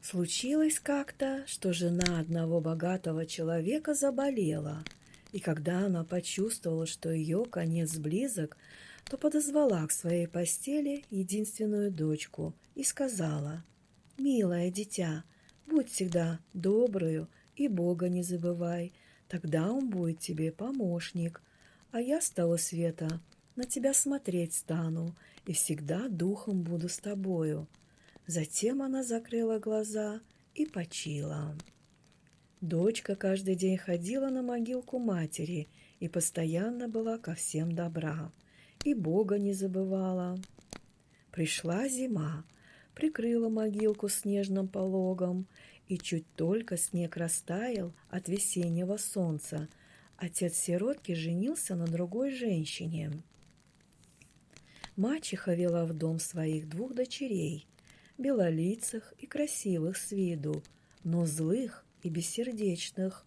Случилось как-то, что жена одного богатого человека заболела, и когда она почувствовала, что ее конец близок, то подозвала к своей постели единственную дочку и сказала: «Милое дитя, будь всегда доброю и Бога не забывай, тогда Он будет тебе помощник, а я с того света на тебя смотреть стану и всегда духом буду с тобою». Затем она закрыла глаза и почила. Дочка каждый день ходила на могилку матери и постоянно была ко всем добра, и Бога не забывала. Пришла зима, прикрыла могилку снежным пологом, и чуть только снег растаял от весеннего солнца, отец сиротки женился на другой женщине. Мачеха вела в дом своих двух дочерей, белолицых и красивых с виду, но злых и бессердечных.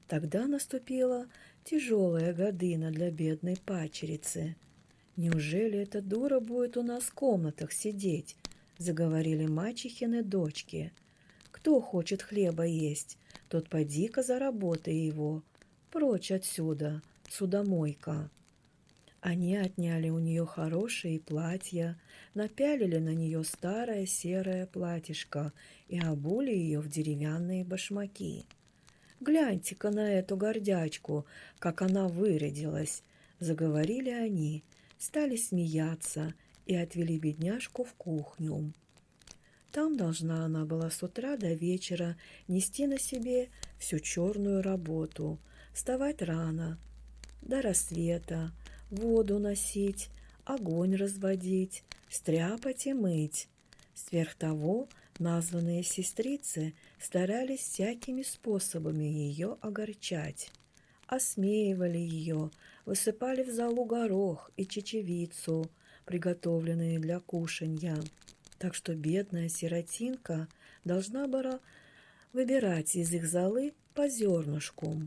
Тогда наступила тяжелая година для бедной падчерицы. «Неужели эта дура будет у нас в комнатах сидеть?» — заговорили мачехины дочки. «Кто хочет хлеба есть, тот поди-ка заработай его. Прочь отсюда, судомойка!» Они отняли у нее хорошие платья, напялили на нее старое серое платьишко и обули ее в деревянные башмаки. «Гляньте-ка на эту гордячку, как она вырядилась!» — заговорили они, стали смеяться и отвели бедняжку в кухню. Там должна она была с утра до вечера нести на себе всю черную работу, вставать рано, до рассвета, воду носить, огонь разводить, стряпать и мыть. Сверх того, названные сестрицы старались всякими способами ее огорчать. Осмеивали ее, высыпали в залу горох и чечевицу, приготовленные для кушанья. Так что бедная сиротинка должна была выбирать из их золы по зернышку.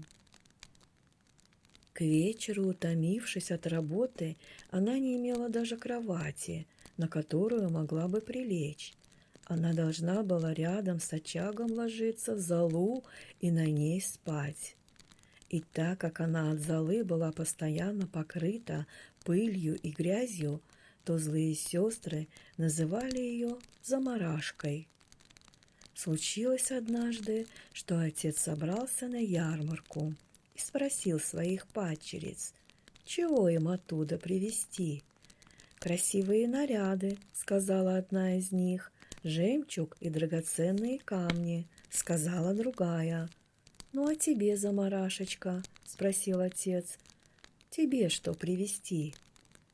К вечеру, утомившись от работы, она не имела даже кровати, на которую могла бы прилечь. Она должна была рядом с очагом ложиться в золу и на ней спать. И так как она от золы была постоянно покрыта пылью и грязью, то злые сестры называли ее замарашкой. Случилось однажды, что отец собрался на ярмарку и спросил своих падчериц, чего им оттуда привезти. «Красивые наряды», — сказала одна из них, «жемчуг и драгоценные камни», — сказала другая. «Ну а тебе, замарашечка?» — спросил отец. «Тебе что привезти?»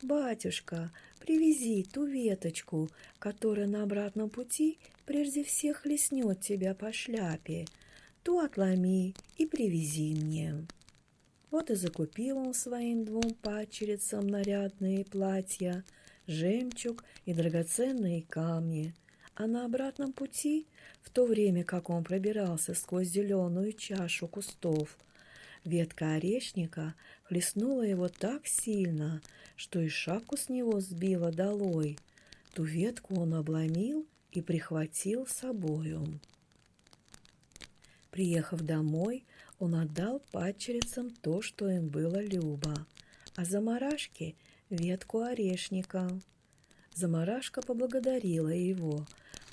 «Батюшка, привези ту веточку, которая на обратном пути прежде всех леснет тебя по шляпе. Ту отломи и привези мне». Вот и закупил он своим двум падчерицам нарядные платья, жемчуг и драгоценные камни. А на обратном пути, в то время как он пробирался сквозь зеленую чашу кустов, ветка орешника хлестнула его так сильно, что и шапку с него сбила долой. Ту ветку он обломил и прихватил с собою. Приехав домой, он отдал падчерицам то, что им было любо, а замарашке — ветку орешника. Замарашка поблагодарила его,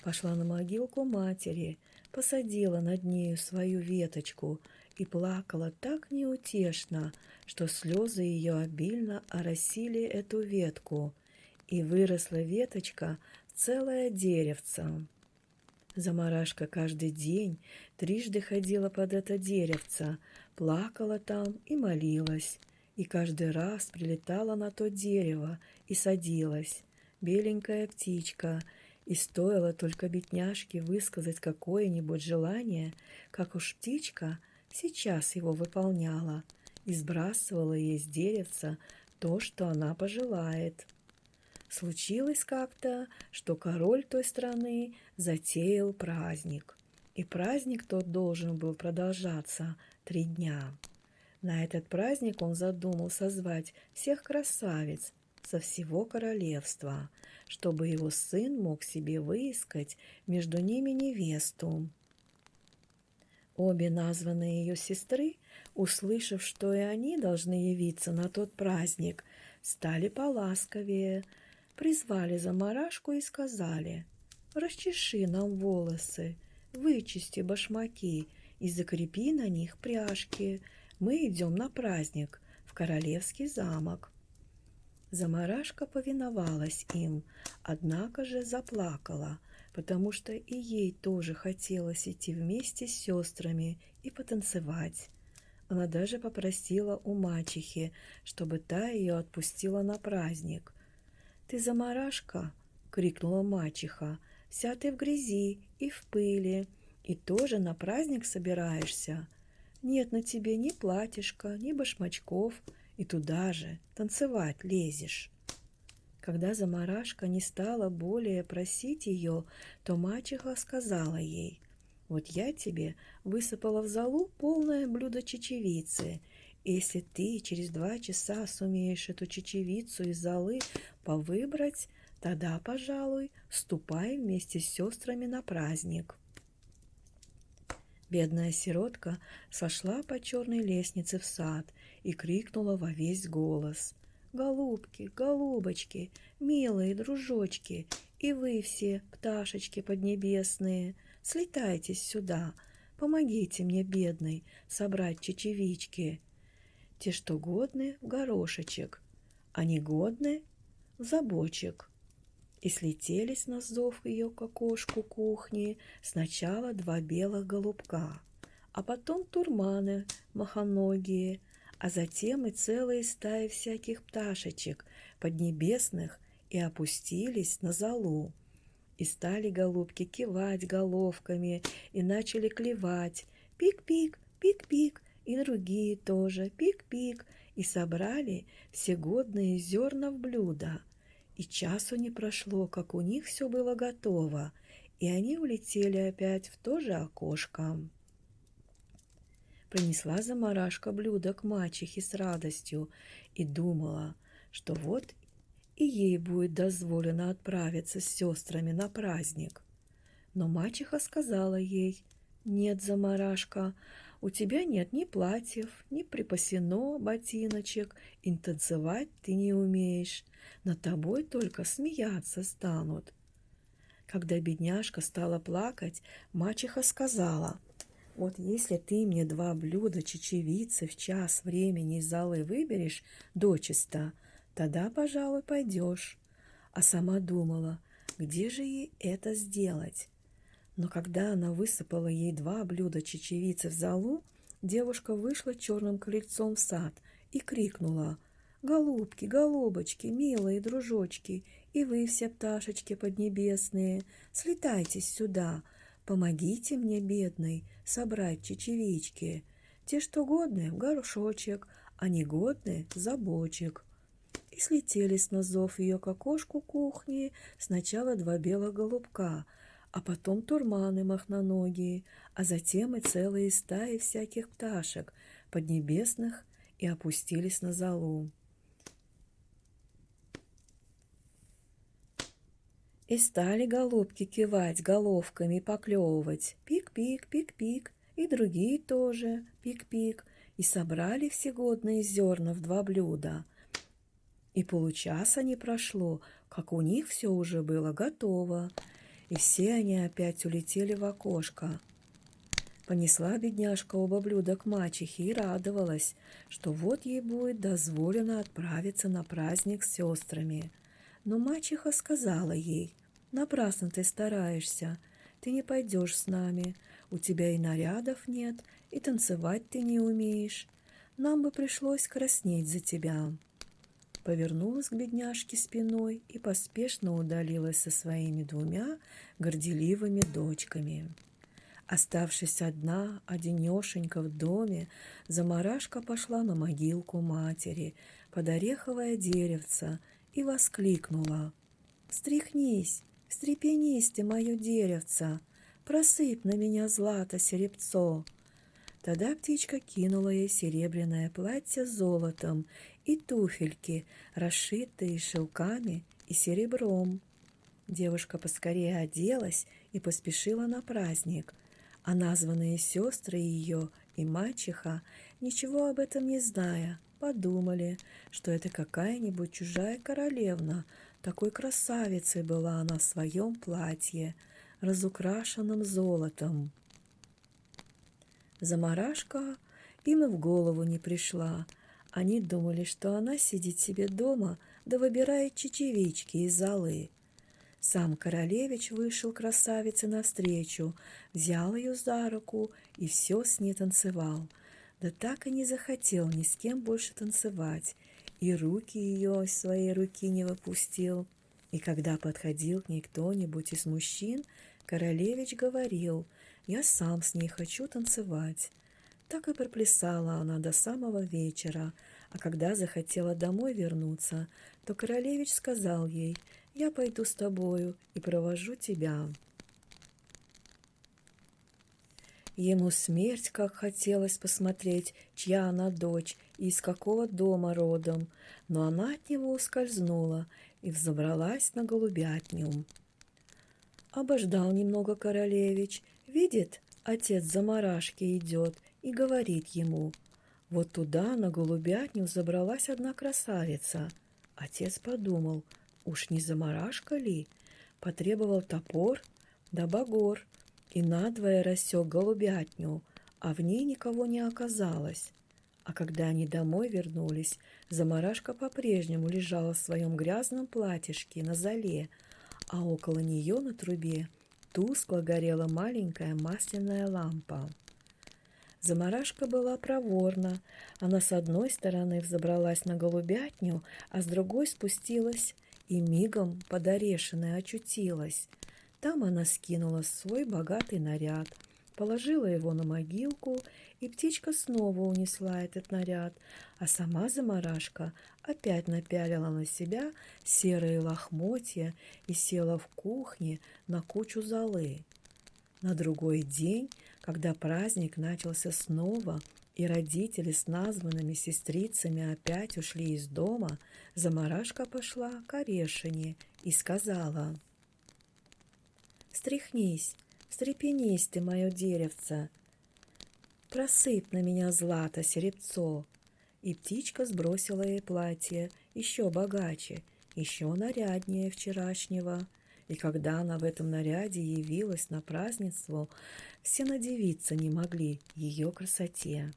пошла на могилку матери, посадила над нею свою веточку и плакала так неутешно, что слезы ее обильно оросили эту ветку, и выросла веточка в целое деревце. Замарашка каждый день трижды ходила под это деревце, плакала там и молилась, и каждый раз прилетала на то дерево и садилась, беленькая птичка, и стоило только бедняжке высказать какое-нибудь желание, как уж птичка сейчас его выполняла и сбрасывала ей с деревца то, что она пожелает. Случилось как-то, что король той страны затеял праздник, и праздник тот должен был продолжаться 3 дня. На этот праздник он задумал созвать всех красавиц, со всего королевства, чтобы его сын мог себе выискать между ними невесту. Обе названные ее сестры, услышав, что и они должны явиться на тот праздник, стали поласковее, призвали Замарашку и сказали: «Расчеши нам волосы, вычисти башмаки и закрепи на них пряжки. Мы идем на праздник в королевский замок». Замарашка повиновалась им, однако же заплакала, потому что и ей тоже хотелось идти вместе с сестрами и потанцевать. Она даже попросила у мачехи, чтобы та ее отпустила на праздник. «Ты, Замарашка!» — крикнула мачеха. «Вся ты в грязи и в пыли, и тоже на праздник собираешься? Нет на тебе ни платьишка, ни башмачков, и туда же танцевать лезешь». Когда Замарашка не стала более просить ее, то мачеха сказала ей: «Вот я тебе высыпала в золу полное блюдо чечевицы. И если ты через 2 часа сумеешь эту чечевицу из золы повыбрать, тогда, пожалуй, ступай вместе с сестрами на праздник». Бедная сиротка сошла по черной лестнице в сад и крикнула во весь голос: «Голубки, голубочки, милые дружочки, и вы все, пташечки поднебесные, слетайтесь сюда, помогите мне, бедной, собрать чечевички. Те, что годны, в горошечек, а негодны в забочек». И слетелись на зов ее к окошку кухни сначала 2 белых голубка, а потом турманы махоногие, а затем и целые стаи всяких пташечек поднебесных, и опустились на золу. И стали голубки кивать головками и начали клевать: «Пик-пик, пик-пик», и другие тоже: «Пик-пик», и собрали все годные зерна в блюдо. И часу не прошло, как у них все было готово, и они улетели опять в то же окошко. Принесла Замарашка блюдо к мачехе с радостью и думала, что вот и ей будет дозволено отправиться с сестрами на праздник. Но мачеха сказала ей: «Нет, Замарашка, у тебя нет ни платьев, ни припасено ботиночек, и танцевать ты не умеешь. Над тобой только смеяться станут». Когда бедняжка стала плакать, мачеха сказала: «Вот если ты мне 2 блюда чечевицы в час времени из золы выберешь дочисто, тогда, пожалуй, пойдешь». А сама думала, где же ей это сделать. Но когда она высыпала ей 2 блюда чечевицы в золу, девушка вышла черным крыльцом в сад и крикнула: «Голубки, голубочки, милые дружочки, и вы все пташечки поднебесные, слетайтесь сюда, помогите мне, бедной, собрать чечевички. Те, что годны, в горшочек, а негодны в забочек». И слетелись на зов ее к окошку кухни сначала 2 белых голубка, а потом турманы махноногие, а затем и целые стаи всяких пташек поднебесных, и опустились на золу. И стали голубки кивать головками и поклевывать: «Пик-пик, пик-пик», и другие тоже: «Пик-пик», и собрали все годные зерна в 2 блюда. И получаса не прошло, как у них все уже было готово, и все они опять улетели в окошко. Понесла бедняжка оба блюда к мачехе и радовалась, что вот ей будет дозволено отправиться на праздник с сестрами. Но мачеха сказала ей: «Напрасно ты стараешься, ты не пойдешь с нами, у тебя и нарядов нет, и танцевать ты не умеешь. Нам бы пришлось краснеть за тебя». Повернулась к бедняжке спиной и поспешно удалилась со своими 2 горделивыми дочками. Оставшись одна, одинешенька в доме, Замарашка пошла на могилку матери под ореховое деревце и воскликнула: «Встряхнись, встрепенись ты, мое деревце, просыпь на меня злато-серебцо». Тогда птичка кинула ей серебряное платье с золотом и туфельки, расшитые шелками и серебром. Девушка поскорее оделась и поспешила на праздник, а названные сестры ее и мачеха, ничего об этом не зная, подумали, что это какая-нибудь чужая королевна. Такой красавицей была она в своем платье, разукрашенном золотом. Замарашка им и в голову не пришла. Они думали, что она сидит себе дома да выбирает чечевички из золы. Сам королевич вышел красавице навстречу, взял ее за руку и все с ней танцевал. Да так и не захотел ни с кем больше танцевать, и руки ее из своей руки не выпустил. И когда подходил к ней кто-нибудь из мужчин, королевич говорил: «Я сам с ней хочу танцевать». Так и проплясала она до самого вечера, а когда захотела домой вернуться, то королевич сказал ей: «Я пойду с тобою и провожу тебя». Ему смерть как хотелось посмотреть, чья она дочь и из какого дома родом, но она от него ускользнула и взобралась на голубятню. Обождал немного королевич, видит, отец замарашки идет, и говорит ему: «Вот туда, на голубятню, забралась одна красавица». Отец подумал: уж не замарашка ли? Потребовал топор да багор и надвое рассек голубятню, а в ней никого не оказалось. А когда они домой вернулись, замарашка по-прежнему лежала в своем грязном платьишке на золе, а около нее на трубе тускло горела маленькая масляная лампа. Замарашка была проворна. Она с одной стороны взобралась на голубятню, а с другой спустилась и мигом под Орешиной очутилась. Там она скинула свой богатый наряд, положила его на могилку, и птичка снова унесла этот наряд, а сама замарашка опять напялила на себя серые лохмотья и села в кухне на кучу золы. На другой день, когда праздник начался снова, и родители с названными сестрицами опять ушли из дома, замарашка пошла к Орешине и сказала: «Встряхнись, встрепенись ты, мое деревце, просыпь на меня злато серебцо». И птичка сбросила ей платье еще богаче, еще наряднее вчерашнего. И когда она в этом наряде явилась на празднество, все надивиться не могли ее красоте.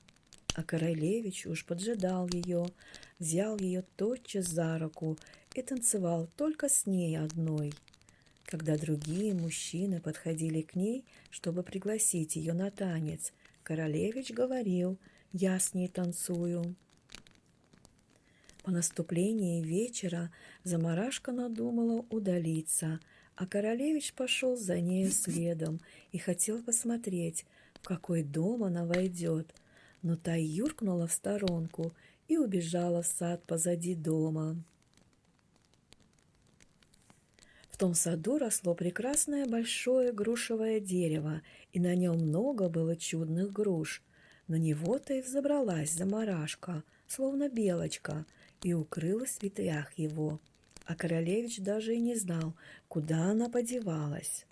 А королевич уж поджидал ее, взял ее тотчас за руку и танцевал только с ней одной. Когда другие мужчины подходили к ней, чтобы пригласить ее на танец, королевич говорил: «Я с ней танцую». По наступлении вечера замарашка надумала удалиться, а королевич пошел за нею следом и хотел посмотреть, в какой дом она войдет, но та юркнула в сторонку и убежала в сад позади дома. В том саду росло прекрасное большое грушевое дерево, и на нем много было чудных груш. На него-то и взобралась замарашка, словно белочка, и укрылась в ветвях его, а королевич даже и не знал, куда она подевалась.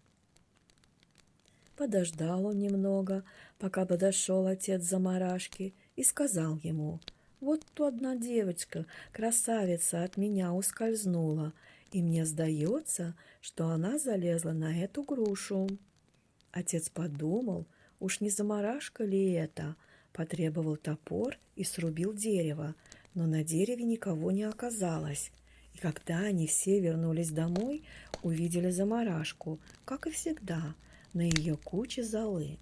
Подождал он немного, пока подошел отец замарашки, и сказал ему: «Вот тут одна девочка, красавица, от меня ускользнула, и мне сдается, что она залезла на эту грушу». Отец подумал, уж не замарашка ли это, потребовал топор и срубил дерево, но на дереве никого не оказалось. И когда они все вернулись домой, увидели замарашку, как и всегда, на ее куче золы.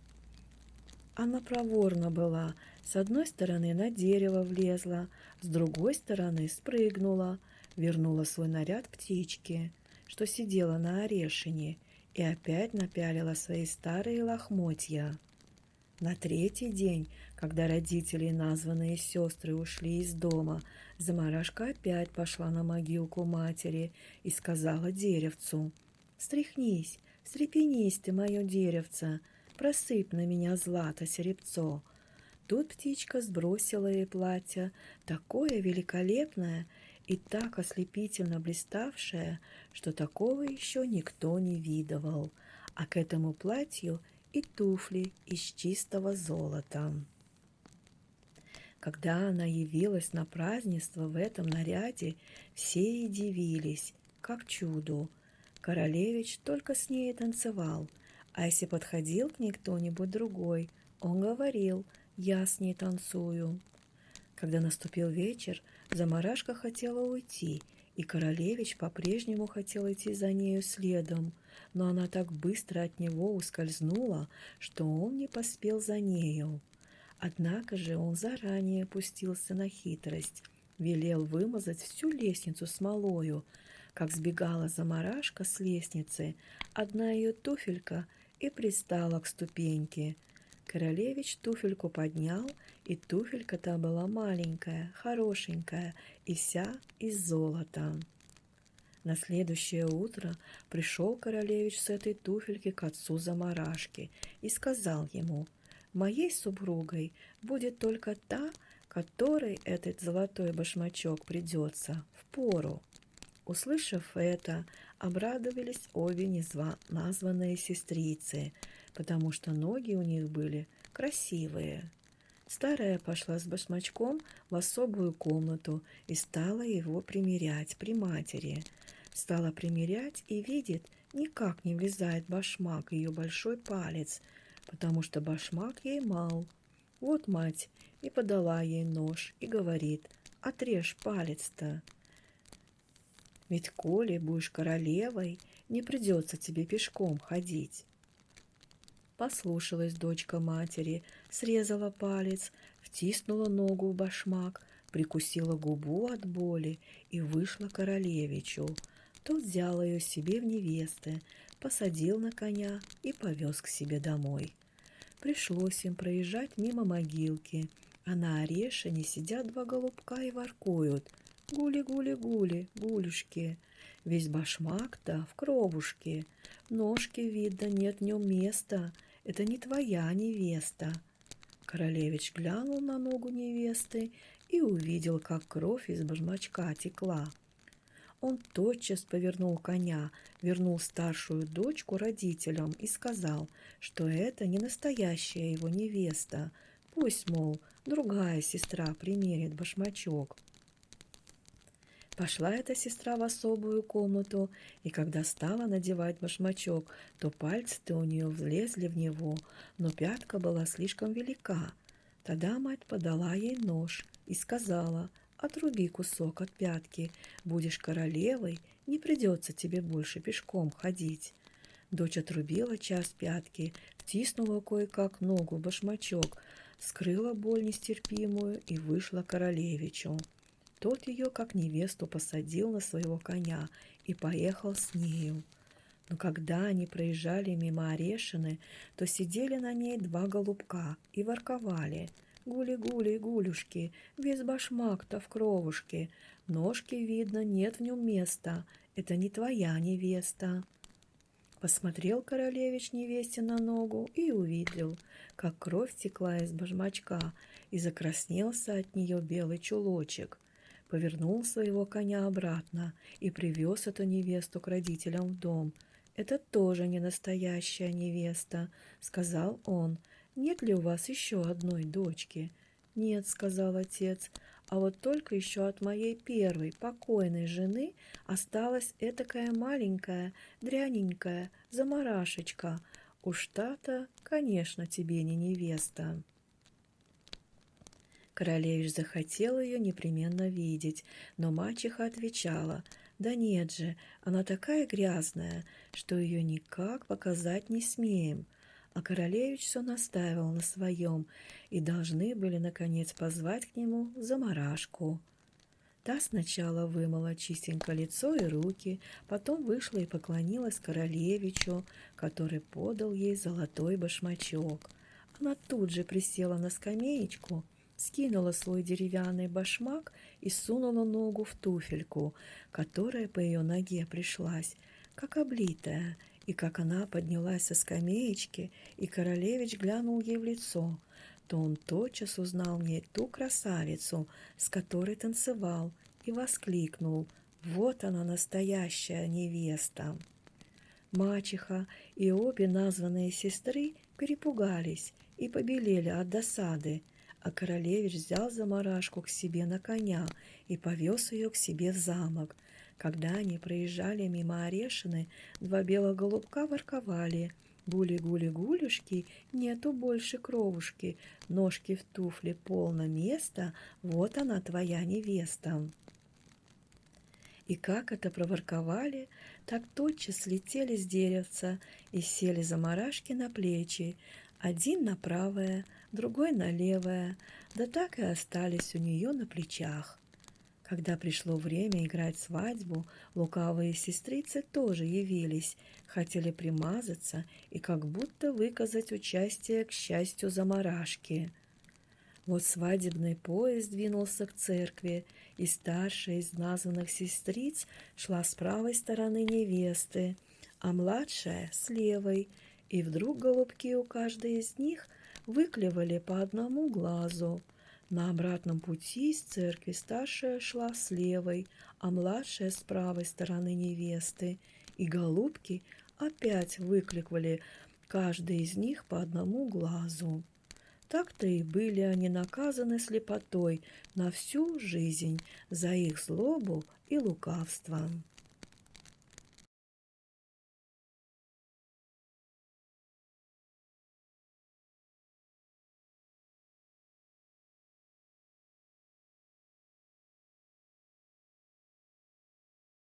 Она проворна была, с одной стороны на дерево влезла, с другой стороны спрыгнула, вернула свой наряд птичке, что сидела на орешине, и опять напялила свои старые лохмотья. На третий день, когда родители и названные сестры ушли из дома, замарашка опять пошла на могилку матери и сказала деревцу: «Встряхнись, встрепенись ты, мое деревце, просыпь на меня злато серебцо». Тут птичка сбросила ей платье, такое великолепное и так ослепительно блиставшее, что такого еще никто не видывал, а к этому платью и туфли из чистого золота. Когда она явилась на празднество в этом наряде, все и дивились, как чуду. Королевич только с ней и танцевал, а если подходил к ней кто-нибудь другой, он говорил: «Я с ней танцую». Когда наступил вечер, Замарашка хотела уйти, и королевич по-прежнему хотел идти за нею следом, но она так быстро от него ускользнула, что он не поспел за нею. Однако же он заранее пустился на хитрость, велел вымазать всю лестницу смолою. Как сбегала Замарашка с лестницы, одна ее туфелька и пристала к ступеньке. Королевич туфельку поднял, и туфелька-то была маленькая, хорошенькая и вся из золота. На следующее утро пришел королевич с этой туфельки к отцу Замарашки и сказал ему: «Моей супругой будет только та, которой этот золотой башмачок придется впору». Услышав это, обрадовались обе названные сестрицы, потому что ноги у них были красивые. Старая пошла с башмачком в особую комнату и стала его примерять при матери. Стала примерять и видит, никак не влезает башмак ее большой палец, потому что башмак ей мал. Вот мать и подала ей нож и говорит: «Отрежь палец-то, ведь коли будешь королевой, не придется тебе пешком ходить». Послушалась дочка матери, срезала палец, втиснула ногу в башмак, прикусила губу от боли и вышла к королевичу. Тот взял ее себе в невесты, посадил на коня и повез к себе домой. Пришлось им проезжать мимо могилки, а на орешине сидят два голубка и воркуют: «Гули-гули-гули, гулюшки». Весь башмак-то в кровушке, ножки, видно, нет в нем места, это не твоя невеста. Королевич глянул на ногу невесты и увидел, как кровь из башмачка текла. Он тотчас повернул коня, вернул старшую дочку родителям и сказал, что это не настоящая его невеста. Пусть, мол, другая сестра примерит башмачок. Пошла эта сестра в особую комнату, и когда стала надевать башмачок, то пальцы-то у нее влезли в него, но пятка была слишком велика. Тогда мать подала ей нож и сказала: «Отруби кусок от пятки, будешь королевой, не придется тебе больше пешком ходить». Дочь отрубила часть пятки, втиснула кое-как ногу в башмачок, скрыла боль нестерпимую и вышла к королевичу. Тот ее, как невесту, посадил на своего коня и поехал с нею. Но когда они проезжали мимо Орешины, то сидели на ней два голубка и ворковали: «Гули-гули, гулюшки, весь башмак-то в кровушке, ножки, видно, нет в нем места, это не твоя невеста». Посмотрел королевич невесте на ногу и увидел, как кровь текла из башмачка, и закраснелся от нее белый чулочек. Повернул своего коня обратно и привез эту невесту к родителям в дом. «Это тоже не настоящая невеста», — сказал он. «Нет ли у вас еще одной дочки?» «Нет», — сказал отец, «а вот только еще от моей первой покойной жены осталась этакая маленькая, дряненькая замарашечка. Уж та-то, конечно, тебе не невеста». Королевич захотел ее непременно видеть, но мачеха отвечала: «Да нет же, она такая грязная, что ее никак показать не смеем». А королевич все настаивал на своем, и должны были, наконец, позвать к нему Замарашку. Та сначала вымыла чистенько лицо и руки, потом вышла и поклонилась королевичу, который подал ей золотой башмачок. Она тут же присела на скамеечку, скинула свой деревянный башмак и сунула ногу в туфельку, которая по ее ноге пришлась, как облитая, и как она поднялась со скамеечки, и королевич глянул ей в лицо, то он тотчас узнал в ней ту красавицу, с которой танцевал, и воскликнул: «Вот она, настоящая невеста!» Мачеха и обе названные сестры перепугались и побелели от досады, а королевич взял замарашку к себе на коня и повез ее к себе в замок. Когда они проезжали мимо Орешины, два белых голубка ворковали: «Гули-гули-гулюшки, нету больше кровушки, ножки в туфле полно места, вот она твоя невеста». И как это проворковали, так тотчас слетели с деревца и сели замарашки на плечи, один на правое, другой на левое, да так и остались у нее на плечах. Когда пришло время играть свадьбу, лукавые сестрицы тоже явились, хотели примазаться и как будто выказать участие к счастью замарашки. Вот свадебный поезд двинулся к церкви, и старшая из названных сестриц шла с правой стороны невесты, а младшая — с левой, и вдруг голубки у каждой из них выклевали по одному глазу. На обратном пути из церкви старшая шла с левой, а младшая с правой стороны невесты, и голубки опять выклевали каждый из них по одному глазу. Так-то и были они наказаны слепотой на всю жизнь за их злобу и лукавство.